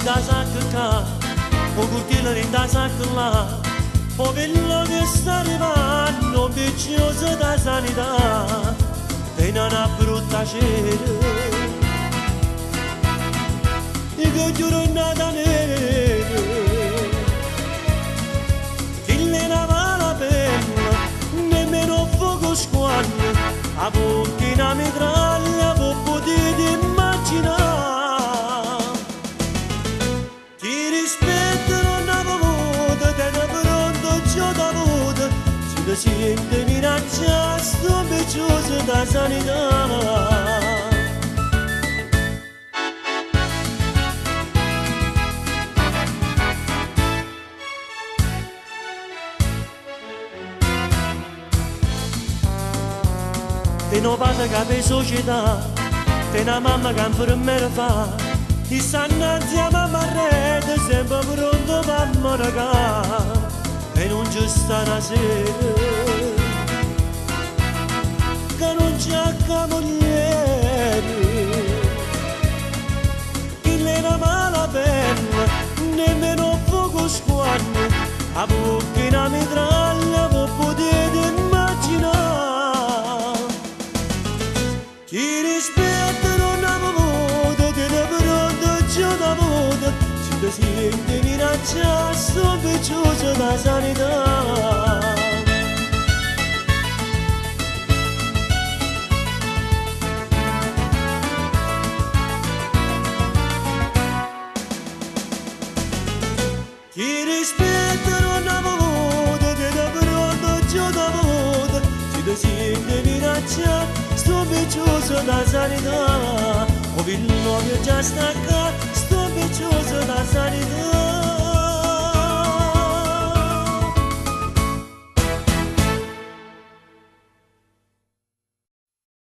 da sacca, o curtile da sacca, o bello che sta arrivando, piccioso da sanità, e non ha brutta cera. E che giuro è nata nera, chi le lava la penna, nemmeno fuoco squaglia, a bocchina mitraglia, voi potete immaginare. Chi rispetta non ha voluto, tiene pronto ciò da avuto, si sente minacciato, sto piccioso da sanità. Te non vada che per società, te una mamma che per me fa, ti sta innanzi a mamma rete, sempre pronto per morire, e non ci sta una sera, che non c'è camogliere, chi le la mala penna, nemmeno fuoco squaglia, a bocchina mitraglia, voi potete immaginare. Chi rispetta non ha voluto, tiene pronto ciò da avuto, si sente minacciato, sto piccioso da sanità. Chi rispetta non ha voluto, tiene pronto ciò da avuto, si sente minacciato, sto piccioso da sanità, o il nome già staccato, sto piccioso da sanità.